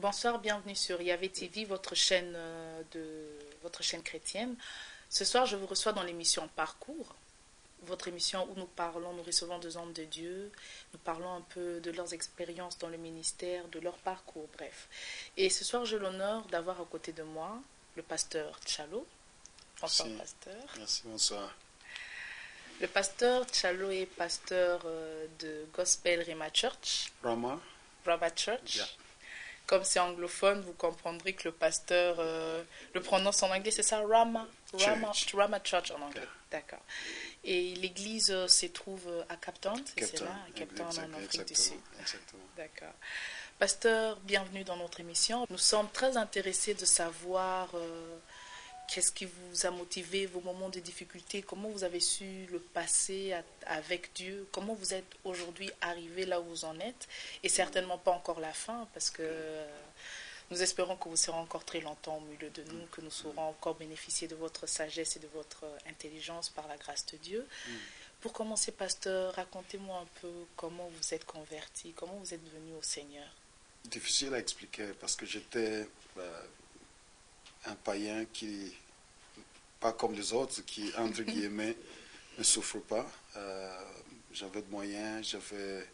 Bonsoir, bienvenue sur Yahvé TV, votre chaîne chrétienne. Ce soir, je vous reçois dans l'émission Parcours, votre émission où nous recevons des hommes de Dieu, nous parlons un peu de leurs expériences dans le ministère, de leur parcours, bref. Et ce soir, j'ai l'honneur d'avoir à côté de moi le pasteur Tchalo. Bonsoir, Merci. pasteur. Merci, bonsoir. Le pasteur Tchalo est pasteur de Gospel Rhema Church. Rama Church. Yeah. Comme c'est anglophone, vous comprendrez que le pasteur le prononce en anglais, c'est ça? Rama Church en anglais. Yeah. D'accord. Et l'église se trouve à Cape Town, c'est là, à Cape Town en Afrique du Sud. Exactement. D'accord. Pasteur, bienvenue dans notre émission. Nous sommes très intéressés de savoir qu'est-ce qui vous a motivé, vos moments de difficulté, comment vous avez su le passer avec Dieu, comment vous êtes aujourd'hui arrivé là où vous en êtes, et certainement pas encore la fin, parce que nous espérons que vous serez encore très longtemps au milieu de nous, que nous saurons encore bénéficier de votre sagesse et de votre intelligence par la grâce de Dieu. Pour commencer, pasteur, racontez-moi un peu comment vous êtes converti, comment vous êtes venu au Seigneur. Difficile à expliquer parce que j'étais un païen qui, pas comme les autres, qui, entre guillemets, ne souffre pas. J'avais de moyens, j'avais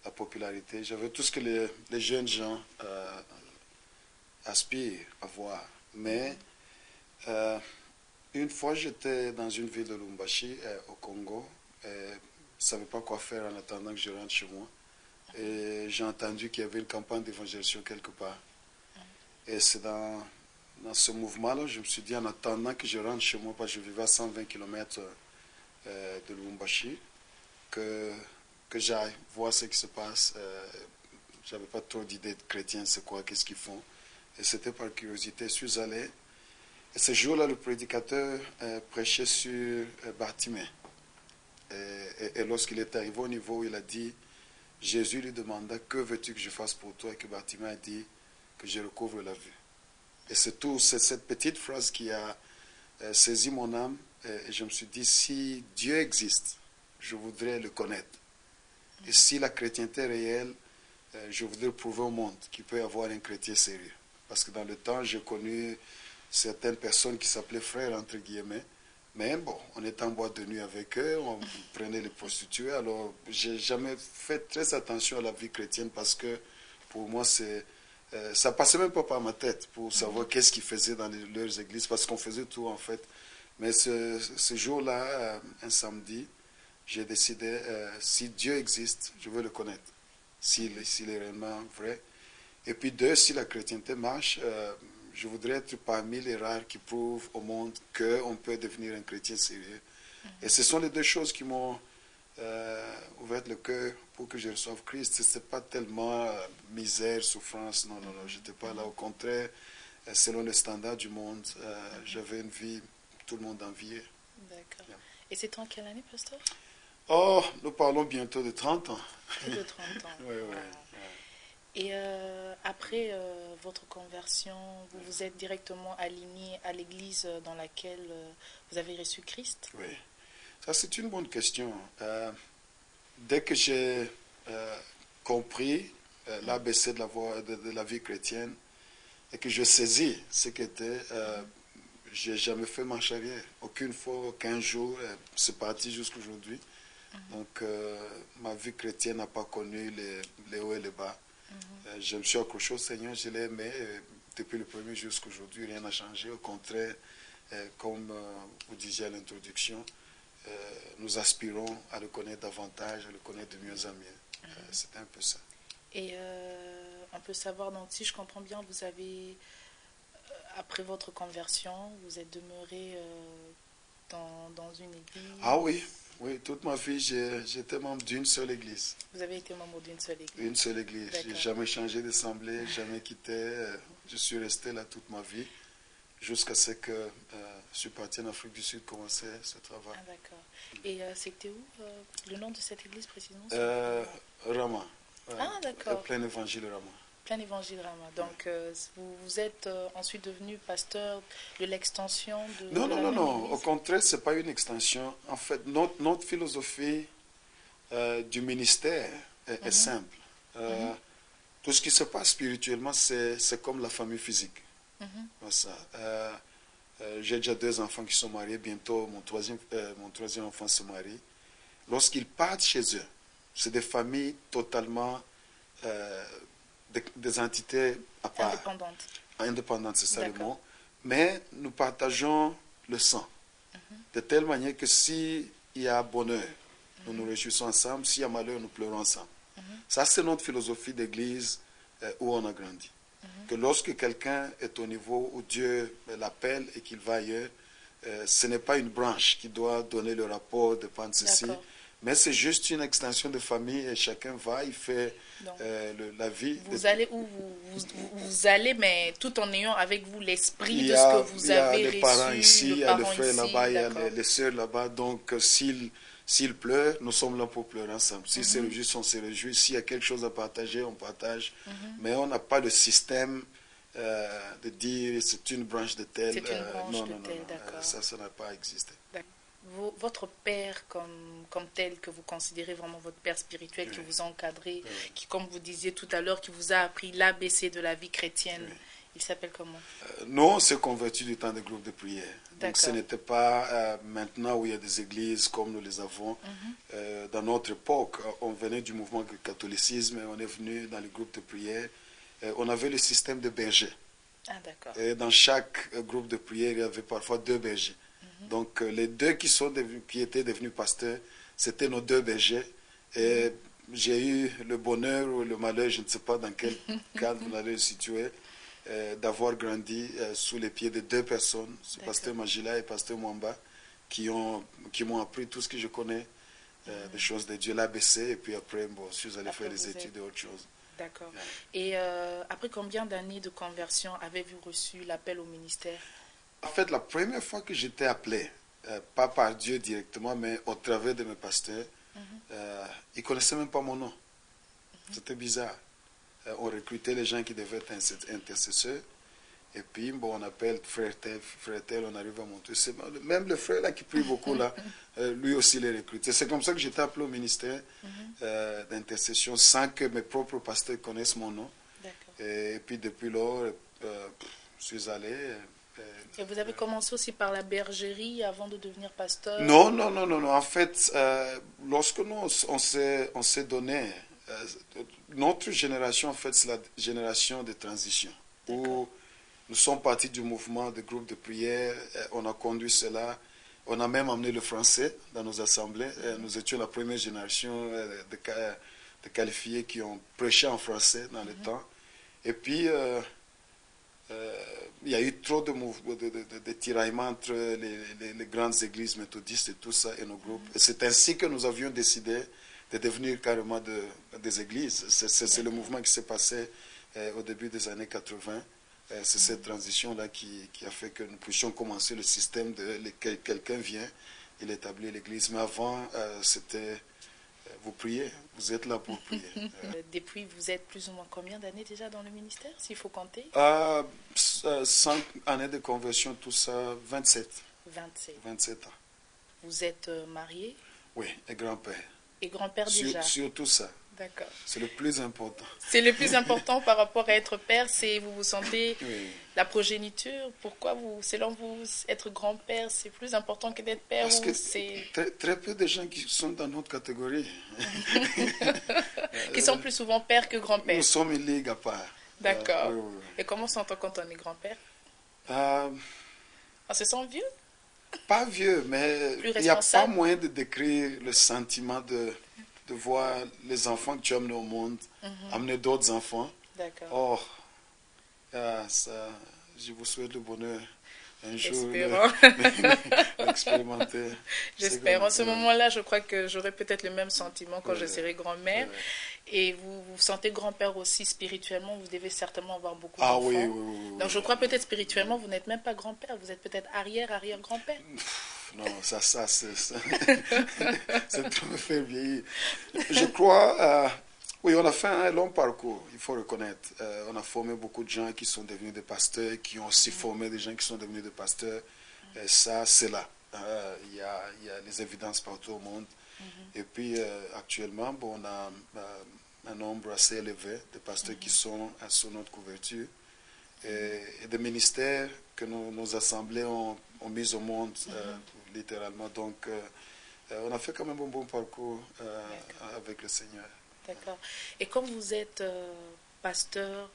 la popularité, j'avais tout ce que les jeunes gens aspirent à voir. Mais une fois, j'étais dans une ville de Lubumbashi, au Congo, et je ne savais pas quoi faire en attendant que je rentre chez moi. Et j'ai entendu qu'il y avait une campagne d'évangélisation quelque part. Et c'est dans ce mouvement-là, je me suis dit, en attendant que je rentre chez moi, parce que je vivais à 120 km de Lubumbashi, que j'aille voir ce qui se passe. Je n'avais pas trop d'idées de chrétiens, c'est quoi, qu'est-ce qu'ils font. Et c'était par curiosité, je suis allé. Et ce jour-là, le prédicateur prêchait sur Bartimée. Et lorsqu'il est arrivé au niveau où il a dit, Jésus lui demanda, que veux-tu que je fasse pour toi? Et que Bartimée a dit, que je recouvre la vue. Et c'est tout, c'est cette petite phrase qui a saisi mon âme. Et je me suis dit, si Dieu existe, je voudrais le connaître. Et si la chrétienté est réelle, je voudrais prouver au monde qu'il peut y avoir un chrétien sérieux. Parce que dans le temps, j'ai connu certaines personnes qui s'appelaient frères, entre guillemets. Mais bon, on était en boîte de nuit avec eux, on prenait les prostituées. Alors, j'ai jamais fait très attention à la vie chrétienne parce que pour moi, ça passait même pas par ma tête pour savoir qu'est-ce qu'ils faisaient dans leurs églises parce qu'on faisait tout en fait. Mais ce jour-là, un samedi, j'ai décidé, si Dieu existe, je veux le connaître, s'il est réellement vrai. Et puis deux, si la chrétienté marche, je voudrais être parmi les rares qui prouvent au monde qu'on peut devenir un chrétien sérieux. Et ce sont les deux choses qui m'ont ouvert le cœur pour que je reçoive Christ. Ce n'est pas tellement misère, souffrance, non, je n'étais pas là. Au contraire, selon les standards du monde, j'avais une vie, tout le monde enviait. D'accord. Yeah. Et c'était en quelle année, pasteur? Oh, nous parlons bientôt de 30 ans. Plus de 30 ans. Oui. Et après votre conversion, vous vous êtes directement aligné à l'église dans laquelle vous avez reçu Christ? Oui, ça c'est une bonne question. Dès que j'ai compris l'ABC de la vie chrétienne et que je saisis ce qu'était, je n'ai jamais fait marche arrière. Aucune fois, aucun jour, c'est parti jusqu'à aujourd'hui. Donc ma vie chrétienne n'a pas connu les hauts et les bas. Je me suis accroché au Seigneur, je l'ai aimé. Depuis le premier jour jusqu'à aujourd'hui, rien n'a changé. Au contraire, comme vous disiez à l'introduction, nous aspirons à le connaître davantage, à le connaître de mieux en mieux. C'était un peu ça. Et on peut savoir, donc, si je comprends bien, vous avez, après votre conversion, vous êtes demeuré dans une église? Ah oui. Oui, toute ma vie, j'étais membre d'une seule église. Vous avez été membre d'une seule église? Une seule église. Je n'ai jamais changé d'assemblée, jamais quitté. Je suis resté là toute ma vie, jusqu'à ce que je suis parti en Afrique du Sud commencer ce travail. Ah, d'accord. Et c'était où le nom de cette église précisément? Rama. Ah, d'accord. Plein évangile Rama. Plein évangile Rama. Donc, vous êtes ensuite devenu pasteur de l'extension de... Non. Au contraire, ce n'est pas une extension. En fait, notre philosophie du ministère est simple. Tout ce qui se passe spirituellement, c'est comme la famille physique. Ça. J'ai déjà 2 enfants qui sont mariés. Bientôt, mon troisième enfant se marie. Lorsqu'ils partent chez eux, c'est des familles totalement des entités à part. Indépendantes. Indépendantes, c'est ça le mot. Mais nous partageons le sang. De telle manière que s'il y a bonheur, nous nous réjouissons ensemble. S'il y a malheur, nous pleurons ensemble. Ça, c'est notre philosophie d'église où on a grandi. Que lorsque quelqu'un est au niveau où Dieu l'appelle et qu'il va ailleurs, ce n'est pas une branche qui doit donner le rapport de ceci, mais c'est juste une extension de famille et chacun va, il fait la vie. Vous allez où vous allez, mais tout en ayant avec vous l'esprit de ce que vous avez reçu. Il y a les parents ici, il y a le frère là-bas, il y a les sœurs là-bas. Donc, s'il pleure, nous sommes là pour pleurer ensemble. S'il se réjouit, on se réjouit. S'il y a quelque chose à partager, on partage. Mais on n'a pas le système de dire c'est une branche de tel. C'est une branche de tel, d'accord. Ça n'a pas existé. Votre père comme tel, que vous considérez vraiment votre père spirituel, qui vous a encadré, qui, comme vous disiez tout à l'heure, qui vous a appris l'ABC de la vie chrétienne, il s'appelle comment? Nous, on s'est convertis du temps des groupes de prière. Donc ce n'était pas maintenant où il y a des églises comme nous les avons. Dans notre époque, on venait du mouvement du catholicisme et on est venu dans les groupes de prière. On avait le système de bergers. Ah, d'accord. Et dans chaque groupe de prière, il y avait parfois 2 bergers. Donc les 2 qui étaient devenus pasteurs, c'était nos 2 bergers. Et j'ai eu le bonheur ou le malheur, je ne sais pas dans quel cadre vous allez le situer, d'avoir grandi sous les pieds de 2 personnes, c'est pasteur Magila et pasteur Mwamba, qui m'ont appris tout ce que je connais, des choses de Dieu, l'ABC, et puis après, je suis allé faire des études et autre chose. D'accord. Et après combien d'années de conversion avez-vous reçu l'appel au ministère? En fait, la première fois que j'étais appelé, pas par Dieu directement, mais au travers de mes pasteurs, ils ne connaissaient même pas mon nom. C'était bizarre. On recrutait les gens qui devaient être intercesseurs. Et puis, on appelle frère tel, on arrive à monter. Même le frère là qui prie beaucoup, là, lui aussi les recrutait. C'est comme ça que j'étais appelé au ministère d'intercession sans que mes propres pasteurs connaissent mon nom. Et puis, depuis lors, je suis allé... Et vous avez commencé aussi par la bergerie avant de devenir pasteur? Non. En fait, lorsque nous, on s'est donné, notre génération, en fait, c'est la génération de transition. Où nous sommes partis du mouvement de groupe de prière, on a conduit cela, on a même amené le français dans nos assemblées. Nous étions la première génération de qualifiés qui ont prêché en français dans le temps. Et puis... il y a eu trop de tiraillements entre les grandes églises méthodistes et tout ça et nos groupes. Et c'est ainsi que nous avions décidé de devenir carrément des églises. C'est le mouvement qui s'est passé au début des années 80. C'est cette transition-là qui a fait que nous puissions commencer le système de quelqu'un vient, il établit l'église. Mais avant, c'était... Vous priez, vous êtes là pour prier. Depuis, vous êtes plus ou moins combien d'années déjà dans le ministère, s'il faut compter? 5 années de conversion, tout ça, 27. 27 ans. Vous êtes marié? Oui, et grand-père. Et grand-père déjà? Surtout ça. D'accord. C'est le plus important. C'est le plus important par rapport à être père, c'est vous vous sentez la progéniture. Pourquoi selon vous, être grand-père, c'est plus important que d'être père? Parce que très peu de gens qui sont dans notre catégorie. Qui sont plus souvent pères que grand-père. Nous sommes une ligue à part. D'accord. Et comment s'entend quand on est grand-père? On se sent vieux? Pas vieux, mais il n'y a pas moyen de décrire le sentiment de voir les enfants que tu as amenés au monde, amener d'autres enfants. D'accord. Je vous souhaite le bonheur un jour d'expérimenter. J'espère. En ce moment-là, je crois que j'aurai peut-être le même sentiment quand je serai grand-mère. Et vous vous sentez grand-père aussi spirituellement, vous devez certainement avoir beaucoup d'enfants. Oui. Donc je crois peut-être spirituellement, vous n'êtes même pas grand-père, vous êtes peut-être arrière-grand-père. Non, ça c'est trop me faire vieillir. Je crois, oui, on a fait un long parcours, il faut reconnaître. On a formé beaucoup de gens qui sont devenus des pasteurs, qui ont aussi formé des gens qui sont devenus des pasteurs. Et ça, c'est là. Il y a les évidences partout au monde. Et puis, actuellement, on a un nombre assez élevé de pasteurs qui sont sous notre couverture et des ministères que nos assemblées ont mis au monde littéralement. Donc, on a fait quand même un bon parcours avec le Seigneur. D'accord. Et comme vous êtes pasteur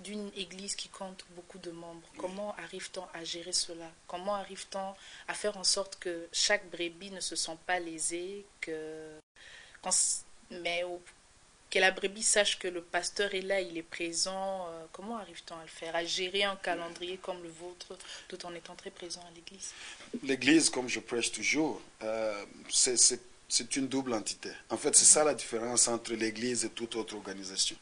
d'une église qui compte beaucoup de membres, comment arrive-t-on à gérer cela? Comment arrive-t-on à faire en sorte que chaque brebis ne se sent pas lésée, que la brebis sache que le pasteur est là, il est présent? Comment arrive-t-on à le faire, à gérer un calendrier comme le vôtre tout en étant très présent à l'église? L'église, comme je prêche toujours, c'est une double entité. En fait, c'est ça la différence entre l'église et toute autre organisation.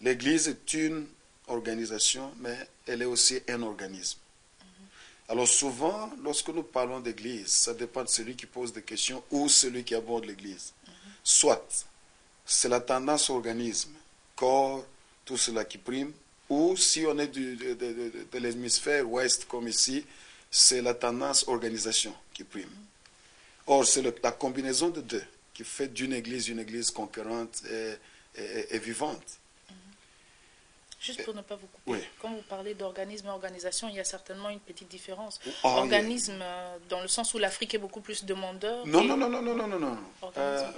L'église est une organisation, mais elle est aussi un organisme. Alors souvent, lorsque nous parlons d'église, ça dépend de celui qui pose des questions ou celui qui aborde l'église. Soit c'est la tendance organisme, corps, tout cela qui prime, ou si on est de l'hémisphère ouest comme ici, c'est la tendance organisation qui prime. Or, c'est la combinaison de deux qui fait d'une église une église conquérante et vivante. Juste pour ne pas vous couper, oui. Quand vous parlez d'organisme et organisation, il y a certainement une petite différence. Organisme, dans le sens où l'Afrique est beaucoup plus demandeur. Non.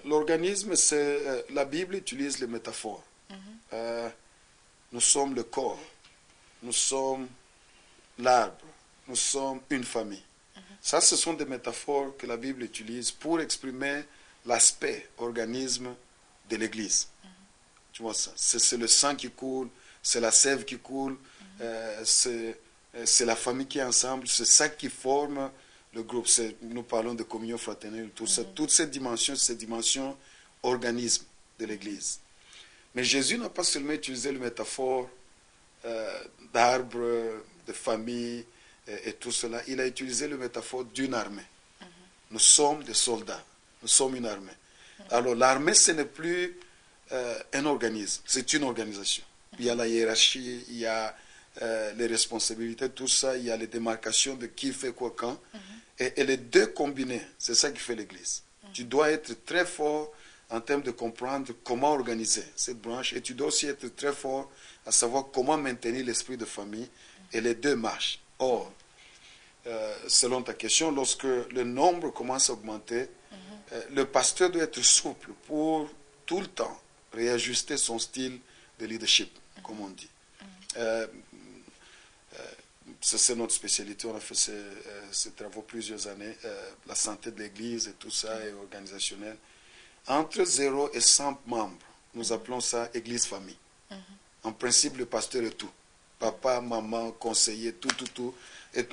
L'organisme, c'est la Bible utilise les métaphores. Nous sommes le corps, nous sommes l'arbre, nous sommes une famille. Ça, ce sont des métaphores que la Bible utilise pour exprimer l'aspect organisme de l'Église. Tu vois ça? C'est le sang qui coule, c'est la sève qui coule, c'est la famille qui est ensemble, c'est ça qui forme le groupe. Nous parlons de communion fraternelle, tout ça, toutes ces dimensions organisme de l'Église. Mais Jésus n'a pas seulement utilisé le métaphore d'arbre, de famille et tout cela. Il a utilisé le métaphore d'une armée. Nous sommes des soldats, nous sommes une armée. Alors l'armée, ce n'est plus un organisme, c'est une organisation. Il y a la hiérarchie, il y a les responsabilités, tout ça, il y a les démarcations de qui fait quoi quand. Et les deux combinés, c'est ça qui fait l'Église. Tu dois être très fort en termes de comprendre comment organiser cette branche et tu dois aussi être très fort à savoir comment maintenir l'esprit de famille et les deux marchent. Or, selon ta question, lorsque le nombre commence à augmenter, le pasteur doit être souple pour tout le temps réajuster son style de leadership, comme on dit. C'est notre spécialité, on a fait ces travaux plusieurs années, la santé de l'Église et tout ça, et organisationnel. Entre 0 et 100 membres, nous appelons ça Église-famille. En principe, le pasteur est tout. Papa, maman, conseiller, tout, et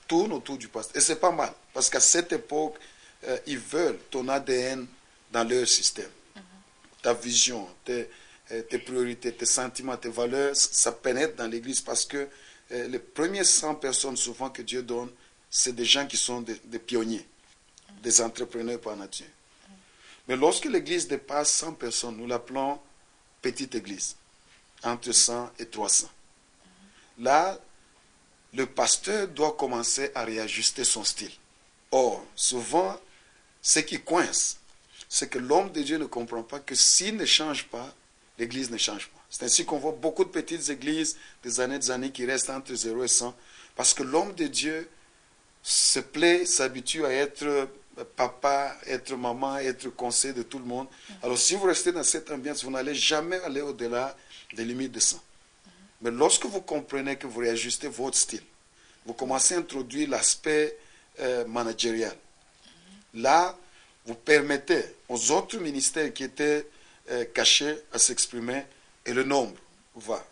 tourne autour du pasteur. Et c'est pas mal, parce qu'à cette époque, ils veulent ton ADN dans leur système. Ta vision, tes priorités, tes sentiments, tes valeurs, ça pénètre dans l'Église parce que les premières 100 personnes souvent que Dieu donne, c'est des gens qui sont des pionniers, des entrepreneurs par nature. Mais lorsque l'Église dépasse 100 personnes, nous l'appelons petite Église, entre 100 et 300. Là, le pasteur doit commencer à réajuster son style. Or, souvent, ce qui coince, c'est que l'homme de Dieu ne comprend pas que s'il ne change pas, l'Église ne change pas. C'est ainsi qu'on voit beaucoup de petites églises des années qui restent entre 0 et 100, parce que l'homme de Dieu se plaît, s'habitue à être papa, être maman, être conseiller de tout le monde. Alors si vous restez dans cette ambiance, vous n'allez jamais aller au-delà des limites de 100. Mais lorsque vous comprenez que vous réajustez votre style, vous commencez à introduire l'aspect managérial. Là, vous permettez aux autres ministères qui étaient cachés à s'exprimer et le nombre va.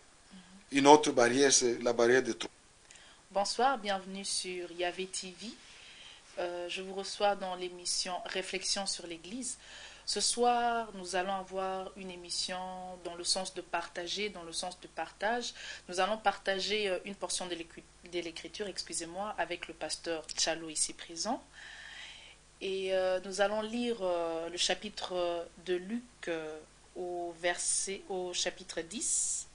Une autre barrière, c'est la barrière de trop. Bonsoir, bienvenue sur Yahvé TV. Je vous reçois dans l'émission Réflexion sur l'Église. Ce soir, nous allons avoir une émission dans le sens de partager, dans le sens de partage. Nous allons partager une portion de l'Écriture, avec le pasteur Tchalo ici présent. Et nous allons lire le chapitre de Luc au chapitre 10.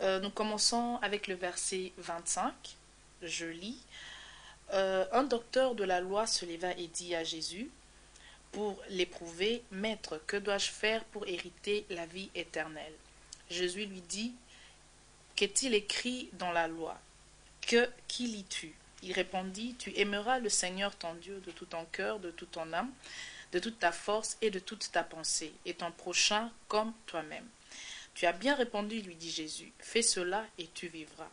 Nous commençons avec le verset 25. Je lis. Un docteur de la loi se leva et dit à Jésus: « pour l'éprouver, « Maître, que dois-je faire pour hériter la vie éternelle ?» Jésus lui dit, « Qu'est-il écrit dans la loi? Qui lis-tu » Il répondit, « Tu aimeras le Seigneur ton Dieu de tout ton cœur, de toute ton âme, de toute ta force et de toute ta pensée, et ton prochain comme toi-même. » « Tu as bien répondu, lui dit Jésus, fais cela et tu vivras. »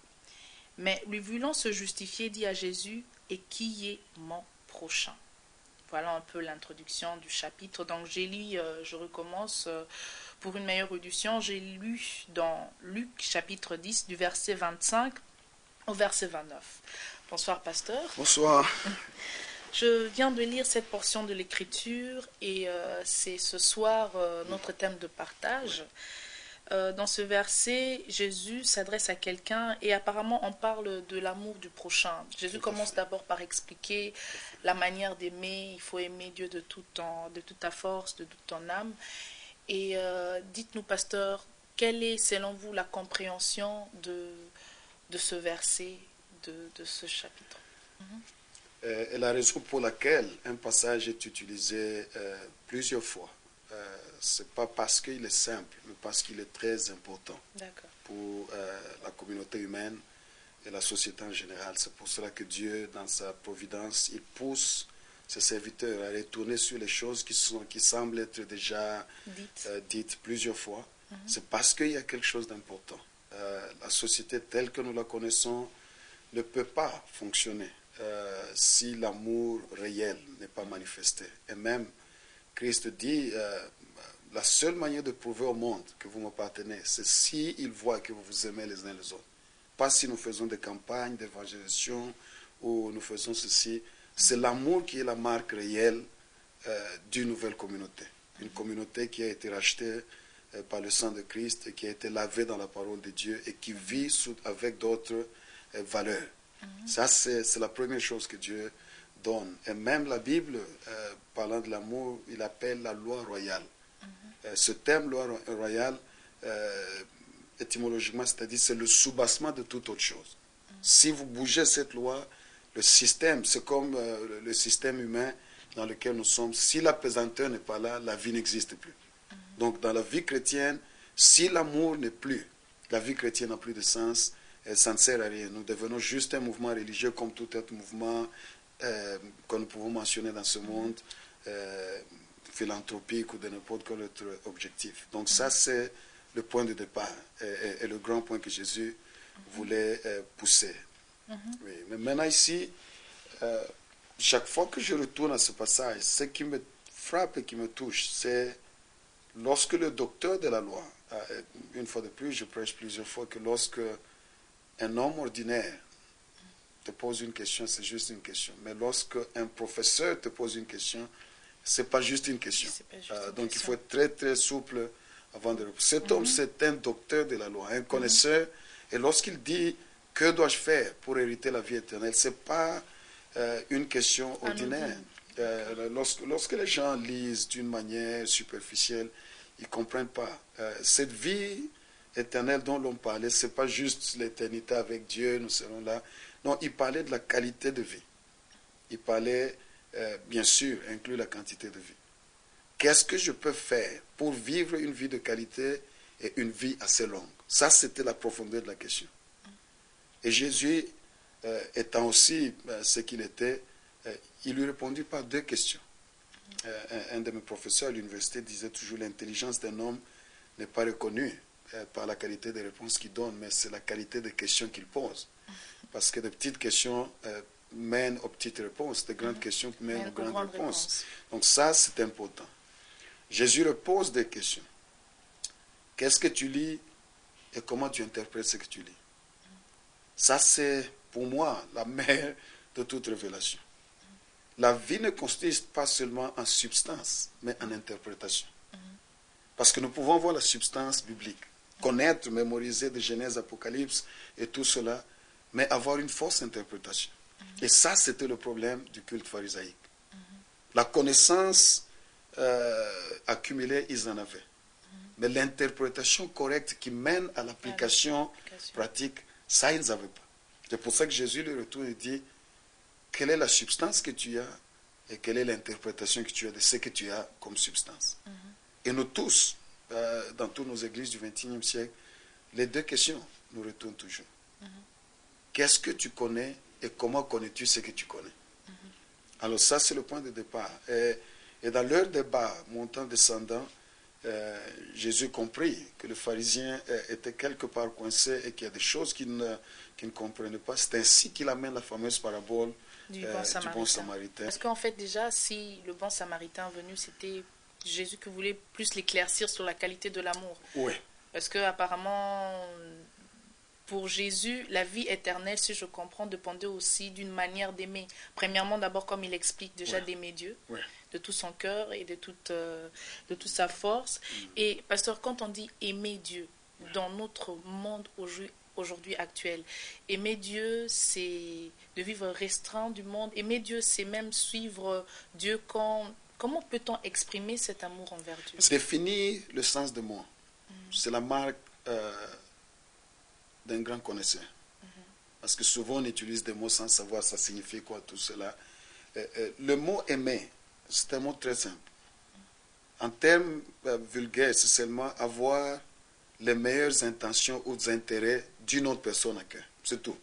Mais lui voulant se justifier, dit à Jésus, « Et qui est mon prochain ?» Voilà un peu l'introduction du chapitre. Donc j'ai lu, je recommence pour une meilleure audition, j'ai lu dans Luc chapitre 10 du verset 25 au verset 29. Bonsoir pasteur. Bonsoir. Je viens de lire cette portion de l'écriture et c'est ce soir notre thème de partage. Dans ce verset, Jésus s'adresse à quelqu'un et apparemment on parle de l'amour du prochain. Jésus commence d'abord par expliquer la manière d'aimer. Il faut aimer Dieu de toute ta force, de toute ton âme. Et dites-nous, pasteur, quelle est selon vous la compréhension de ce verset, de ce chapitre? Et la raison pour laquelle un passage est utilisé plusieurs fois, c'est pas parce qu'il est simple, mais parce qu'il est très important pour la communauté humaine et la société en général. C'est pour cela que Dieu, dans sa providence, il pousse ses serviteurs à retourner sur les choses qui semblent être déjà dites plusieurs fois. C'est parce qu'il y a quelque chose d'important. La société telle que nous la connaissons ne peut pas fonctionner si l'amour réel n'est pas manifesté. Et même Christ dit, la seule manière de prouver au monde que vous m'appartenez, c'est s'il voit que vous vous aimez les uns les autres. Pas si nous faisons des campagnes d'évangélisation ou nous faisons ceci. C'est l'amour qui est la marque réelle d'une nouvelle communauté. Une communauté qui a été rachetée par le sang de Christ et qui a été lavée dans la parole de Dieu et qui vit avec d'autres valeurs. Ça, c'est la première chose que Dieu donne. Et même la Bible, parlant de l'amour, il appelle la loi royale. Ce terme, loi royale, étymologiquement, c'est-à-dire c'est le soubassement de toute autre chose. Si vous bougez cette loi, le système, c'est comme le système humain dans lequel nous sommes. Si la pesanteur n'est pas là, la vie n'existe plus. Donc dans la vie chrétienne, si l'amour n'est plus, la vie chrétienne n'a plus de sens, ça ne sert à rien. Nous devenons juste un mouvement religieux comme tout autre mouvement que nous pouvons mentionner dans ce monde, philanthropique ou de n'importe quel autre objectif. Donc ça, c'est le point de départ et le grand point que Jésus voulait pousser. Oui. Mais maintenant ici, chaque fois que je retourne à ce passage, ce qui me frappe et qui me touche, c'est lorsque le docteur de la loi, une fois de plus, je prêche plusieurs fois que lorsque un homme ordinaire te pose une question, c'est juste une question. Mais lorsque un professeur te pose une question, c'est pas juste une question. Donc il faut être très très souple avant de répondre. Cet homme, c'est un docteur de la loi, un connaisseur. Et lorsqu'il dit que dois-je faire pour hériter la vie éternelle, c'est pas une question ordinaire. Lorsque les gens lisent d'une manière superficielle, ils comprennent pas. Cette vie éternelle dont l'on parlait, c'est pas juste l'éternité avec Dieu, nous serons là. Non, il parlait de la qualité de vie. Il parlait, bien sûr, inclut la quantité de vie. Qu'est-ce que je peux faire pour vivre une vie de qualité et une vie assez longue? Ça, c'était la profondeur de la question. Et Jésus, étant aussi ce qu'il était, il lui répondit par deux questions. Un de mes professeurs à l'université disait toujours l'intelligence d'un homme n'est pas reconnue par la qualité des réponses qu'il donne, mais c'est la qualité des questions qu'il pose. Parce que de petites questions mènent aux petites réponses, de grandes questions mènent aux grandes réponses. Donc ça, c'est important. Jésus repose des questions. Qu'est-ce que tu lis et comment tu interprètes ce que tu lis? Ça, c'est pour moi la mère de toute révélation. La vie ne consiste pas seulement en substance, mais en interprétation. Parce que nous pouvons voir la substance biblique, connaître, mémoriser de Genèse, Apocalypse et tout cela, mais avoir une fausse interprétation. Et ça, c'était le problème du culte pharisaïque. La connaissance accumulée, ils en avaient. Mais l'interprétation correcte qui mène à l'application pratique, ça, ils n'avaient pas. C'est pour ça que Jésus lui retourne et dit, quelle est la substance que tu as et quelle est l'interprétation que tu as de ce que tu as comme substance. Et nous tous, dans toutes nos églises du XXIe siècle, les deux questions nous retournent toujours. Qu'est-ce que tu connais et comment connais-tu ce que tu connais? Alors ça, c'est le point de départ. Et dans leur débat, montant, descendant, Jésus comprit que le pharisien était quelque part coincé et qu'il y a des choses qu'il ne comprenait pas. C'est ainsi qu'il amène la fameuse parabole du bon samaritain. Parce qu'en fait, déjà, si le bon samaritain venu, c'était Jésus qui voulait plus l'éclaircir sur la qualité de l'amour. Oui. Parce qu'apparemment, pour Jésus, la vie éternelle, si je comprends, dépendait aussi d'une manière d'aimer. Premièrement, d'abord, comme il explique déjà, d'aimer Dieu. Oui. De tout son cœur et de toute sa force. Et pasteur, quand on dit aimer Dieu dans notre monde aujourd'hui actuel, aimer Dieu, c'est de vivre restreint du monde. Aimer Dieu, c'est même suivre Dieu. Comment peut-on exprimer cet amour envers Dieu? Définir le sens de moi. C'est la marque d'un grand connaisseur. Parce que souvent on utilise des mots sans savoir ça signifie quoi tout cela. Le mot aimer, c'est un mot très simple. En termes vulgaires, c'est seulement avoir les meilleures intentions ou intérêts d'une autre personne à cœur. C'est tout.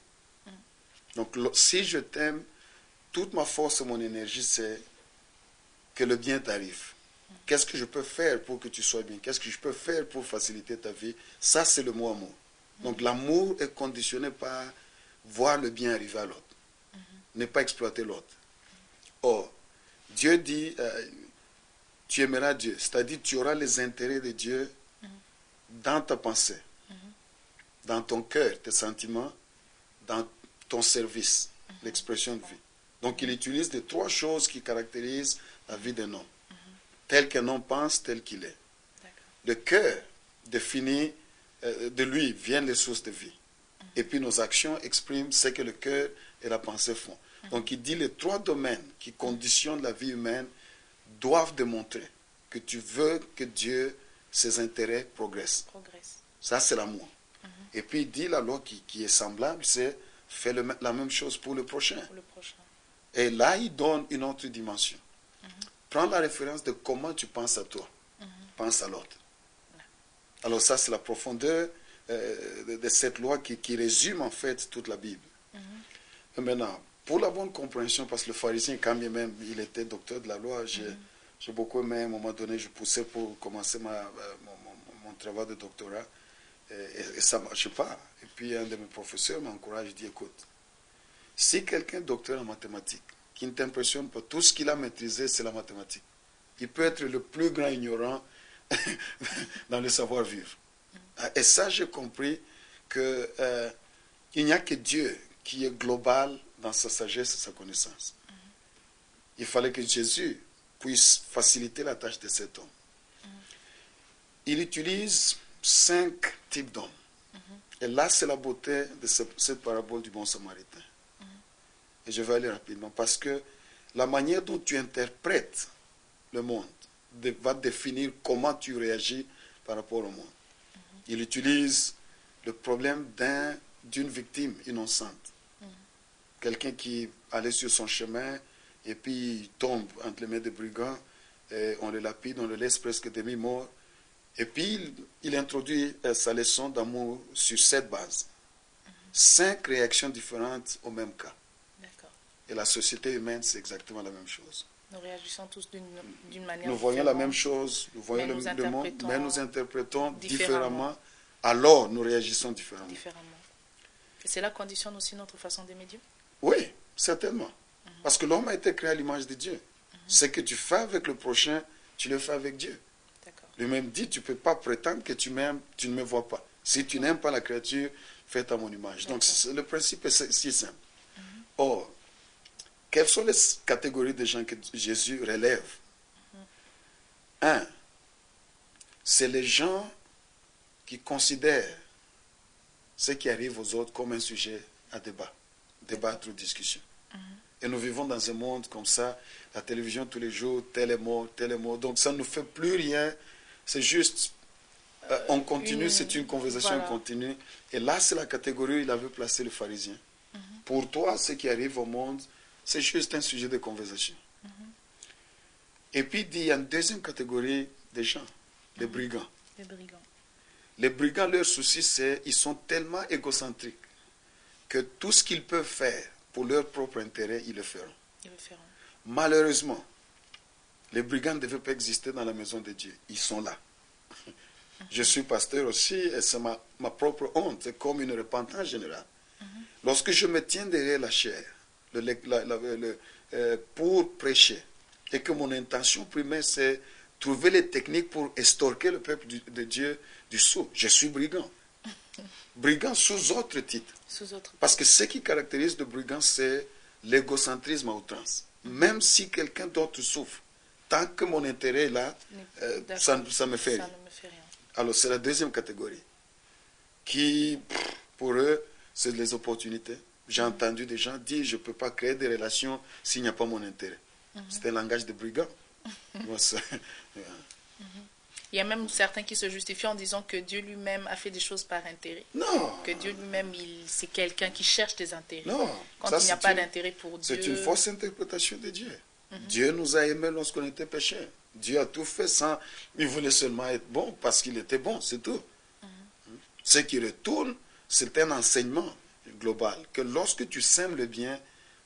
Donc, si je t'aime, toute ma force et mon énergie, c'est que le bien t'arrive. Qu'est-ce que je peux faire pour que tu sois bien? Qu'est-ce que je peux faire pour faciliter ta vie? Ça, c'est le mot amour. Donc, l'amour est conditionné par voir le bien arriver à l'autre. Ne pas exploiter l'autre. Or, Dieu dit, tu aimeras Dieu. C'est-à-dire, tu auras les intérêts de Dieu dans ta pensée, dans ton cœur, tes sentiments, dans ton service, l'expression de vie. Donc, il utilise les trois choses qui caractérisent la vie d'un homme. Tel qu'un homme pense, tel qu'il est. Le cœur définit, de lui viennent les sources de vie. Et puis, nos actions expriment ce que le cœur et la pensée font. Donc, il dit les trois domaines qui conditionnent la vie humaine doivent démontrer que tu veux que Dieu, ses intérêts progressent. Ça, c'est l'amour. Et puis, il dit la loi qui est semblable, c'est fais la même chose pour le prochain. Et là, il donne une autre dimension. Prends la référence de comment tu penses à toi. Pense à l'autre. Alors ça, c'est la profondeur de cette loi qui résume en fait toute la Bible. Et maintenant, pour la bonne compréhension, parce que le pharisien, quand bien même il était docteur de la loi, j'ai beaucoup aimé, à un moment donné, je poussais pour commencer mon travail de doctorat, et ça ne marchait pas. Et puis un de mes professeurs m'encourage, il dit, écoute, si quelqu'un est docteur en mathématiques, qui ne t'impressionne pas, tout ce qu'il a maîtrisé, c'est la mathématique. Il peut être le plus grand ignorant dans le savoir-vivre. Et ça, j'ai compris qu'il n'y a que Dieu qui est global dans sa sagesse et sa connaissance. Il fallait que Jésus puisse faciliter la tâche de cet homme. Il utilise 5 types d'hommes. Et là, c'est la beauté de cette parabole du bon samaritain. Et je vais aller rapidement parce que la manière dont tu interprètes le monde va définir comment tu réagis par rapport au monde. Il utilise le problème d'une victime innocente. Quelqu'un qui allait sur son chemin et puis il tombe entre les mains des brigands, et on le lapide, on le laisse presque demi-mort. Et puis il introduit sa leçon d'amour sur cette base. 5 réactions différentes au même cas. Et la société humaine, c'est exactement la même chose. Nous réagissons tous d'une manière Nous voyons la même chose, nous voyons le monde, mais nous interprétons différemment. Alors, nous réagissons différemment. Et cela conditionne aussi notre façon d'aimer Dieu? Oui, certainement. Parce que l'homme a été créé à l'image de Dieu. Ce que tu fais avec le prochain, tu le fais avec Dieu. Lui-même dit, tu ne peux pas prétendre que tu m'aimes, tu ne me vois pas. Si tu n'aimes pas la créature, fais à mon image. Donc, le principe est si simple. Or, quelles sont les catégories de gens que Jésus relève? 1. C'est les gens qui considèrent ce qui arrive aux autres comme un sujet à débat, débattre ou discussion. Et nous vivons dans un monde comme ça, la télévision tous les jours, tel est mort, tel est mort. Donc ça ne nous fait plus rien, c'est juste, on continue, c'est une conversation continue. Et là, c'est la catégorie où il avait placé le pharisien. Pour toi, ce qui arrive au monde, c'est juste un sujet de conversation. Et puis, il y a une deuxième catégorie de gens, les brigands. Les brigands. Les brigands, leur souci, c'est qu'ils sont tellement égocentriques que tout ce qu'ils peuvent faire pour leur propre intérêt, ils le feront. Ils le feront. Malheureusement, les brigands ne devaient pas exister dans la maison de Dieu. Ils sont là. Je suis pasteur aussi et c'est ma propre honte, c'est comme une repentance générale. Lorsque je me tiens derrière la chair pour prêcher et que mon intention primaire c'est trouver les techniques pour estorquer le peuple de Dieu du sceau, je suis brigand. Brigand sous autre titre. Parce que ce qui caractérise le brigand, c'est l'égocentrisme à outrance. Même si quelqu'un d'autre souffre, tant que mon intérêt est là, ça me fait rien. Alors, c'est la deuxième catégorie qui, pour eux, c'est les opportunités. J'ai entendu des gens dire je ne peux pas créer des relations s'il n'y a pas mon intérêt. C'est un langage de brigand. Moi, il y a même certains qui se justifient en disant que Dieu lui-même a fait des choses par intérêt. Non. Que Dieu lui-même, c'est quelqu'un qui cherche des intérêts. Non. Quand il n'y a pas d'intérêt pour Dieu... C'est une fausse interprétation de Dieu. Dieu nous a aimés lorsqu'on était pécheurs. Dieu a tout fait sans... Il voulait seulement être bon parce qu'il était bon, c'est tout. Ce qui retourne, c'est un enseignement global. Que lorsque tu sèmes le bien,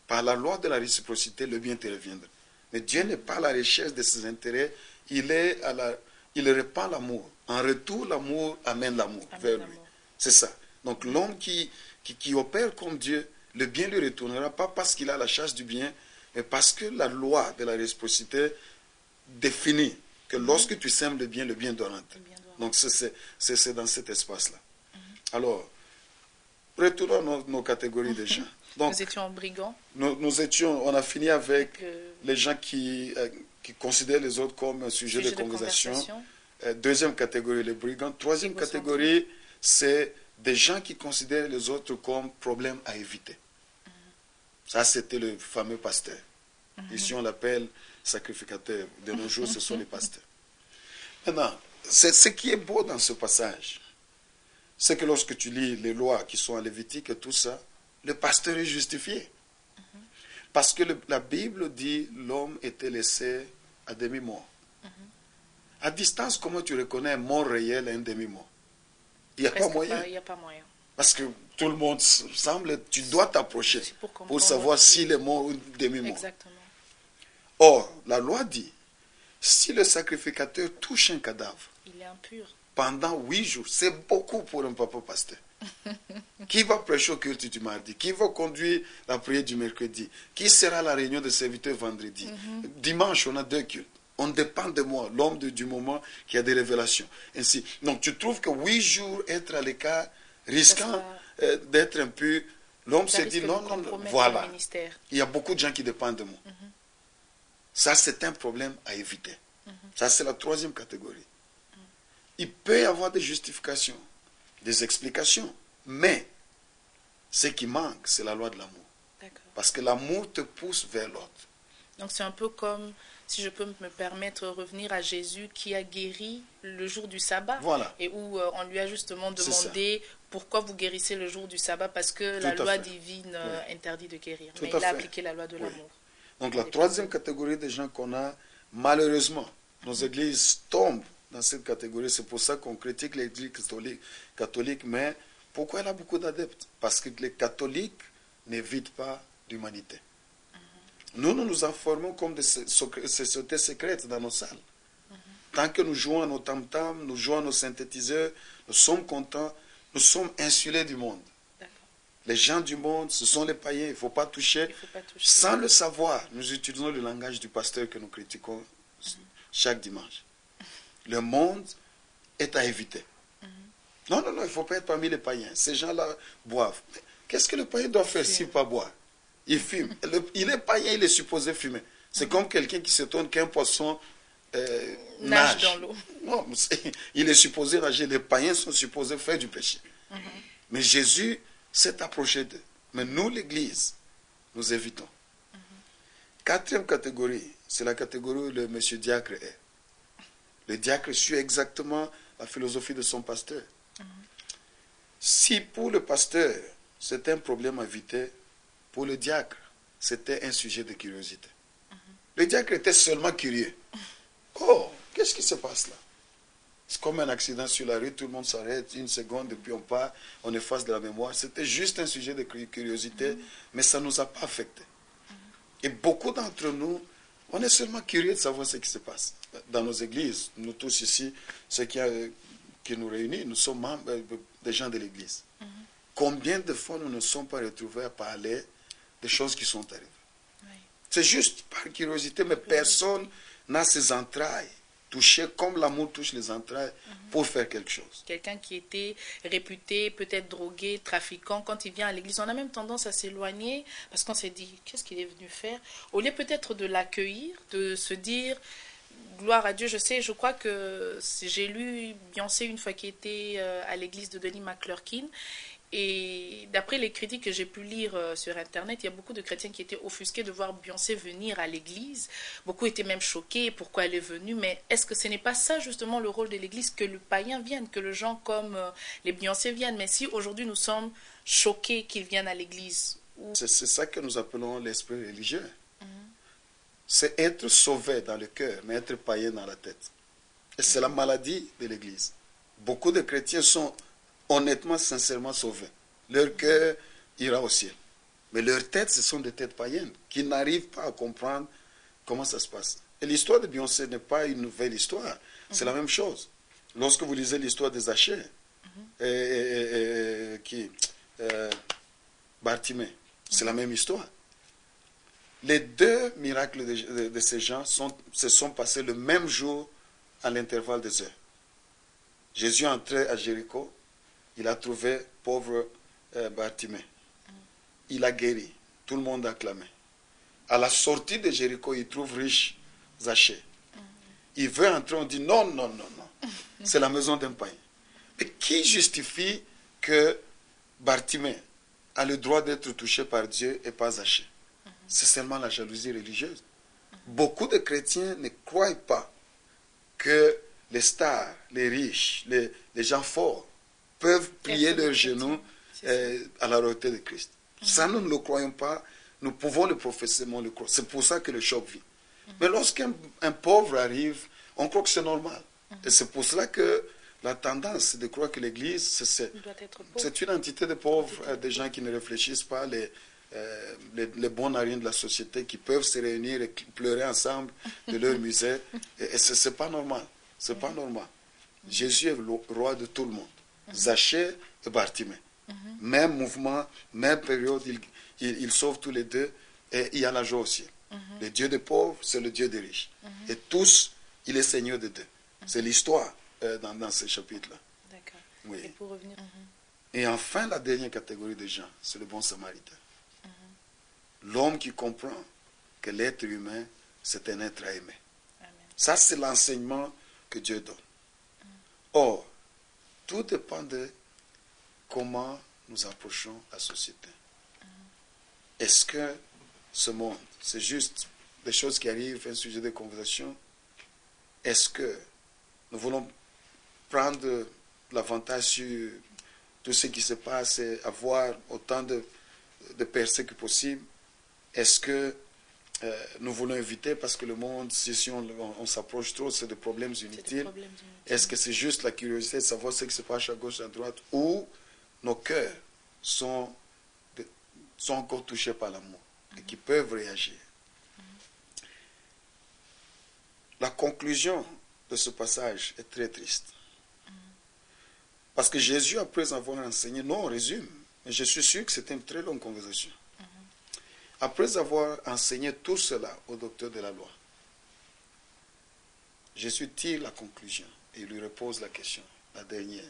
par la loi de la réciprocité, le bien te reviendra. Mais Dieu n'est pas à la recherche de ses intérêts, il répand l'amour. En retour, l'amour amène l'amour vers lui. C'est ça. Donc l'homme qui opère comme Dieu, le bien lui retournera, pas parce qu'il a la chasse du bien, mais parce que la loi de la réciprocité définit que lorsque tu sèmes le bien doit rentrer. Donc c'est dans cet espace-là. Alors, retournons nos catégories de gens. Donc, nous étions brigands. On a fini avec les gens qui considèrent les autres comme un sujet de conversation. Deuxième catégorie, les brigands. Troisième catégorie, c'est des gens qui considèrent les autres comme problèmes à éviter. Ça, c'était le fameux pasteur. Ici, on l'appelle sacrificateur. De nos jours, ce sont les pasteurs. Maintenant, ce qui est beau dans ce passage, c'est que lorsque tu lis les lois qui sont en Lévitique et tout ça, le pasteur est justifié. Parce que la Bible dit l'homme était laissé à demi-mort. À distance, comment tu reconnais un mort réel et un demi-mort? Il n'y a pas moyen. Il n'y a pas moyen. Parce que tout le monde semble, tu dois t'approcher pour savoir s'il est mort ou demi-mort. Exactement. Or, la loi dit, si le sacrificateur touche un cadavre, il est impur. Pendant 8 jours, c'est beaucoup pour un papa pasteur. Qui va prêcher au culte du mardi? Qui va conduire la prière du mercredi? Qui sera à la réunion de serviteurs vendredi? Dimanche, on a 2 cultes. On dépend de moi, l'homme du moment qui a des révélations. Ainsi. Donc tu trouves que 8 jours être à l'écart, risquant d'être impur, l'homme se dit non, voilà. Il y a beaucoup de gens qui dépendent de moi. Ça, c'est un problème à éviter. Ça, c'est la troisième catégorie. Il peut y avoir des justifications, des explications, mais ce qui manque, c'est la loi de l'amour. Parce que l'amour te pousse vers l'autre. Donc c'est un peu comme, si je peux me permettre, revenir à Jésus qui a guéri le jour du sabbat. Voilà. Et où on lui a justement demandé pourquoi vous guérissez le jour du sabbat, parce que la loi divine interdit de guérir. Mais il a appliqué la loi de l'amour. Donc la troisième catégorie des gens qu'on a, malheureusement, nos églises tombent dans cette catégorie. C'est pour ça qu'on critique l'église catholique. Mais pourquoi elle a beaucoup d'adeptes? Parce que les catholiques n'évitent pas l'humanité. Nous nous informons comme des sociétés secrètes dans nos salles. Tant que nous jouons à nos tam-tams, nous jouons à nos synthétiseurs, nous sommes contents, nous sommes insulés du monde. Les gens du monde, ce sont les païens, il ne faut pas toucher. Sans le savoir, nous utilisons le langage du pasteur que nous critiquons chaque dimanche. Le monde est à éviter. Non, il ne faut pas être parmi les païens. Ces gens-là boivent. Qu'est-ce que le païen doit faire s'il ne pas boire? Il fume. Il est païen, il est supposé fumer. C'est comme quelqu'un qui s'étonne qu'un poisson nage dans l'eau. Non, il est supposé nager. Les païens sont supposés faire du péché. Mais Jésus s'est approché d'eux. Mais nous, l'Église, nous évitons. Quatrième catégorie, c'est la catégorie où le monsieur diacre est. Le diacre suit exactement la philosophie de son pasteur. Si pour le pasteur, c'était un problème à éviter, pour le diacre, c'était un sujet de curiosité. Le diacre était seulement curieux. Oh, qu'est-ce qui se passe là? C'est comme un accident sur la rue, tout le monde s'arrête, une seconde, et puis on part, on efface de la mémoire. C'était juste un sujet de curiosité, mais ça ne nous a pas affectés. Et beaucoup d'entre nous, on est seulement curieux de savoir ce qui se passe. Dans nos églises, nous tous ici, ceux qui nous réunissent, nous sommes membres, des gens de l'église. Combien de fois nous ne sommes pas retrouvés à parler des choses qui sont arrivées? Oui. C'est juste par curiosité, mais personne n'a ses entrailles touchées comme l'amour touche les entrailles pour faire quelque chose. Quelqu'un qui était réputé, peut-être drogué, trafiquant, quand il vient à l'église, on a même tendance à s'éloigner parce qu'on s'est dit, qu'est-ce qu'il est venu faire? Au lieu peut-être de l'accueillir, de se dire, gloire à Dieu, je crois que j'ai lu Beyoncé une fois qui était à l'église de Donnie McClurkin. Et d'après les critiques que j'ai pu lire sur Internet, il y a beaucoup de chrétiens qui étaient offusqués de voir Beyoncé venir à l'église. Beaucoup étaient même choqués pourquoi elle est venue. Mais est-ce que ce n'est pas ça justement le rôle de l'église, que le païen vienne, que le gens comme les Beyoncé viennent? Mais si aujourd'hui nous sommes choqués qu'ils viennent à l'église... C'est ça que nous appelons l'esprit religieux. C'est être sauvé dans le cœur, mais être païen dans la tête. Et c'est la maladie de l'église. Beaucoup de chrétiens sont honnêtement, sincèrement sauvés. Leur cœur ira au ciel. Mais leurs têtes, ce sont des têtes païennes qui n'arrivent pas à comprendre comment ça se passe. Et l'histoire de Beyoncé n'est pas une nouvelle histoire. C'est la même chose. Lorsque vous lisez l'histoire des Zachée, Bartimée, c'est la même histoire. Les deux miracles de ces gens se sont passés le même jour à l'intervalle des heures. Jésus entrait à Jéricho. Il a trouvé pauvre Bartimée. Il a guéri. Tout le monde a acclamé. À la sortie de Jéricho, il trouve riche Zachée. Il veut entrer, on dit non, non, non, non. C'est la maison d'un païen. Mais qui justifie que Bartimée a le droit d'être touché par Dieu et pas Zachée? C'est seulement la jalousie religieuse. Beaucoup de chrétiens ne croient pas que les stars, les riches, les gens forts peuvent plier leurs genoux à la royauté de Christ. Ça, nous ne le croyons pas. Nous pouvons le professer, mais on le croit. C'est pour ça que le choc vient. Mais lorsqu'un pauvre arrive, on croit que c'est normal. Et c'est pour cela que la tendance, c'est de croire que l'Église, c'est une entité de pauvres, des gens qui ne réfléchissent pas, les bons narines de la société, qui peuvent se réunir et pleurer ensemble de leur misère. Et ce n'est pas normal. C'est pas normal. Jésus est le roi de tout le monde. Zachée et Bartimée. Même mouvement, même période, ils sauvent tous les deux et il y a la joie au ciel. Le Dieu des pauvres, c'est le Dieu des riches. Et tous, il est Seigneur des deux. C'est l'histoire dans ce chapitre-là. D'accord. Oui. Et pour revenir... Et enfin, la dernière catégorie de gens, c'est le bon samaritain. L'homme qui comprend que l'être humain, c'est un être à aimer. Amen. Ça, c'est l'enseignement que Dieu donne. Or, tout dépend de comment nous approchons la société. Est-ce que ce monde, c'est juste des choses qui arrivent, un sujet de conversation? Est-ce que nous voulons prendre l'avantage sur tout ce qui se passe et avoir autant de percées que possible? Est-ce que nous voulons éviter, parce que le monde, si on s'approche trop, c'est des problèmes inutiles? Est-ce que c'est juste la curiosité de savoir ce qui se passe à gauche, à droite, ou nos cœurs sont encore touchés par l'amour et qui peuvent réagir? La conclusion de ce passage est très triste. Parce que Jésus, après avoir enseigné, non, on résume, mais je suis sûr que c'était une très longue conversation. Après avoir enseigné tout cela au docteur de la loi, Jésus tire la conclusion et lui repose la question, la dernière.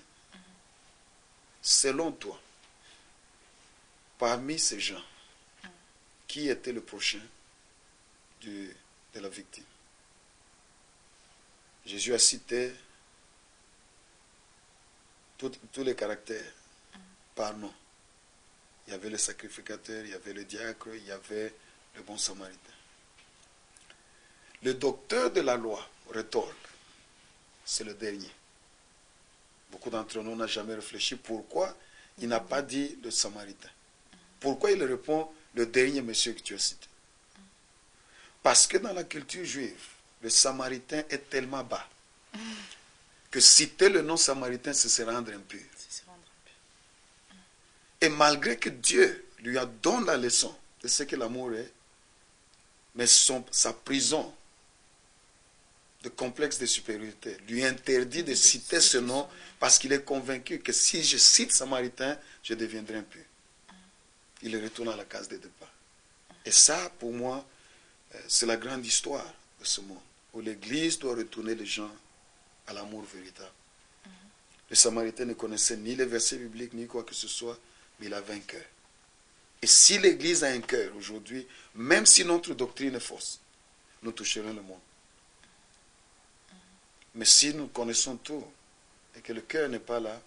Selon toi, parmi ces gens, qui était le prochain de la victime? Jésus a cité tous les caractères par nom. Il y avait le sacrificateur, il y avait le diacre, il y avait le bon samaritain. Le docteur de la loi rétorque, c'est le dernier. Beaucoup d'entre nous n'ont jamais réfléchi pourquoi il n'a pas dit le samaritain. Pourquoi il répond le dernier monsieur que tu as cité? Parce que dans la culture juive, le samaritain est tellement bas que citer le nom samaritain, c'est se rendre impur. Et malgré que Dieu lui a donné la leçon de ce que l'amour est, mais sa prison de complexe de supériorité lui interdit de citer ce nom parce qu'il est convaincu que si je cite samaritain, je deviendrai impur. Il retourne à la case de départ. Et ça, pour moi, c'est la grande histoire de ce monde, où l'Église doit retourner les gens à l'amour véritable. Le Samaritain ne connaissait ni les versets bibliques, ni quoi que ce soit, mais il avait un cœur. Et si l'Église a un cœur aujourd'hui, même si notre doctrine est fausse, nous toucherons le monde. Mais si nous connaissons tout, et que le cœur n'est pas là,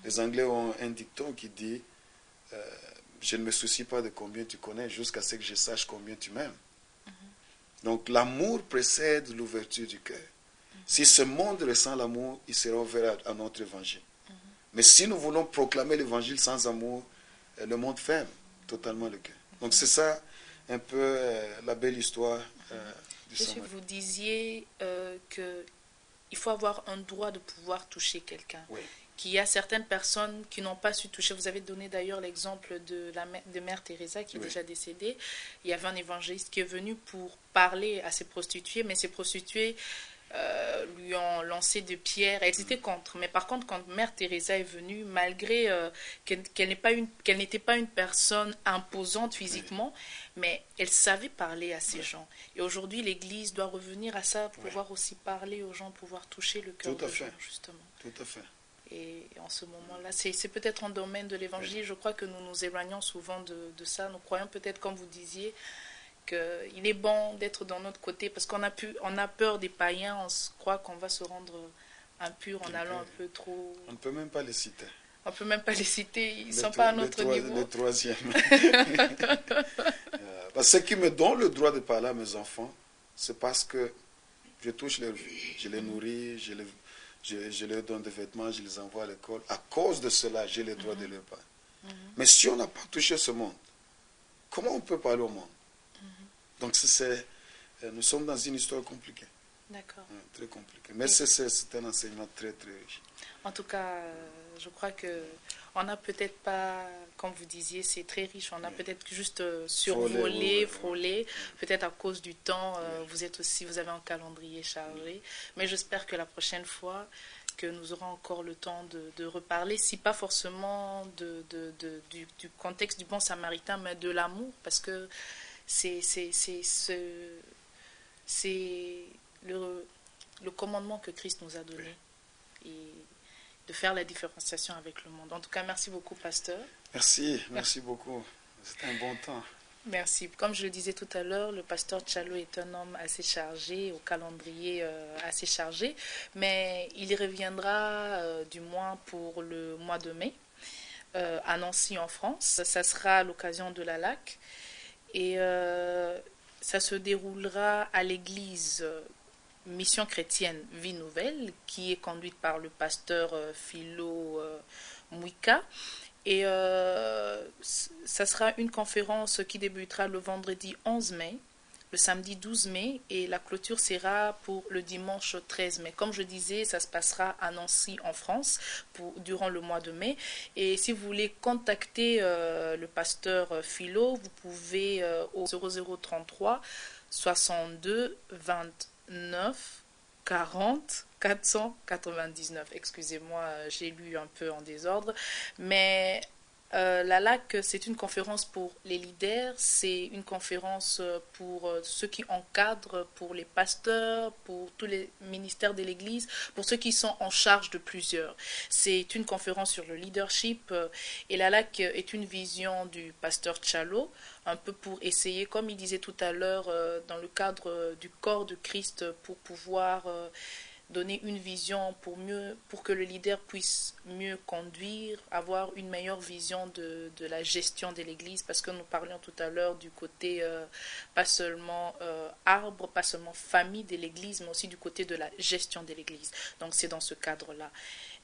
les Anglais ont un dicton qui dit je ne me soucie pas de combien tu connais jusqu'à ce que je sache combien tu m'aimes. Donc l'amour précède l'ouverture du cœur. Si ce monde ressent l'amour, il sera ouvert à notre évangile. Mais si nous voulons proclamer l'évangile sans amour, le monde ferme totalement le cœur. Donc c'est ça un peu la belle histoire du Samaritain. Vous disiez qu'il faut avoir un droit de pouvoir toucher quelqu'un. Oui. Qu'il y a certaines personnes qui n'ont pas su toucher. Vous avez donné d'ailleurs l'exemple de Mère Teresa qui est déjà décédée. Il y avait un évangéliste qui est venu pour parler à ces prostituées, mais ces prostituées lui ont lancé des pierres. Elles étaient contre. Mais par contre, quand Mère Teresa est venue, malgré qu'elle n'était pas une personne imposante physiquement, mais elle savait parler à ces gens. Et aujourd'hui, l'Église doit revenir à ça, pouvoir aussi parler aux gens, pouvoir toucher le cœur des gens, justement. Tout à fait. Et en ce moment-là, c'est peut-être un domaine de l'évangile. Je crois que nous nous éloignons souvent de ça. Nous croyons peut-être, comme vous disiez, qu'il est bon d'être dans notre côté parce qu'on a peur des païens. On croit qu'on va se rendre impur en allant un peu trop... On ne peut même pas les citer. On ne peut même pas les citer. Ils ne sont pas à notre niveau. Le troisième. Ce qui me donne le droit de parler à mes enfants, c'est parce que je touche leur vie. Je les nourris, je leur donne des vêtements, je les envoie à l'école. À cause de cela, j'ai le droit de leur parler. Mais si on n'a pas touché ce monde, comment on peut parler au monde? Donc nous sommes dans une histoire compliquée. D'accord. Très compliquée. Mais c'est un enseignement très très riche. En tout cas, je crois que on n'a peut-être pas, comme vous disiez, c'est très riche. On a peut-être juste survolé, frôlé. Peut-être à cause du temps, vous avez un calendrier chargé. Mais j'espère que la prochaine fois, que nous aurons encore le temps de reparler, si pas forcément du contexte du bon samaritain, mais de l'amour, parce que c'est le commandement que Christ nous a donné. Et de faire la différenciation avec le monde. En tout cas, merci beaucoup, pasteur. Merci beaucoup. C'était un bon temps. Merci. Comme je le disais tout à l'heure, le pasteur Tchalo est un homme assez chargé, au calendrier assez chargé, mais il y reviendra du moins pour le mois de mai à Nancy en France. Ça sera à l'occasion de la LAC et ça se déroulera à l'église Mission chrétienne Vie Nouvelle, qui est conduite par le pasteur Philo Mouika. Et ça sera une conférence qui débutera le vendredi 11 mai, le samedi 12 mai, et la clôture sera pour le dimanche 13 mai. Comme je disais, ça se passera à Nancy en France durant le mois de mai. Et si vous voulez contacter le pasteur Philo, vous pouvez au 0033 62 29 40 499. Excusez-moi, j'ai lu un peu en désordre. Mais la LAC, c'est une conférence pour les leaders, c'est une conférence pour ceux qui encadrent, pour les pasteurs, pour tous les ministères de l'Église, pour ceux qui sont en charge de plusieurs. C'est une conférence sur le leadership et la LAC est une vision du pasteur Tchalo, un peu pour essayer, comme il disait tout à l'heure, dans le cadre du corps de Christ, pour pouvoir donner une vision pour que le leader puisse mieux conduire, avoir une meilleure vision de la gestion de l'Église, parce que nous parlions tout à l'heure du côté pas seulement arbre, pas seulement famille de l'Église, mais aussi du côté de la gestion de l'Église. Donc c'est dans ce cadre-là.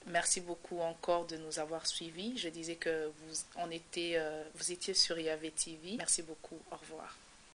Merci beaucoup encore de nous avoir suivis. Je disais que vous étiez sur Yahvé TV. Merci beaucoup. Au revoir.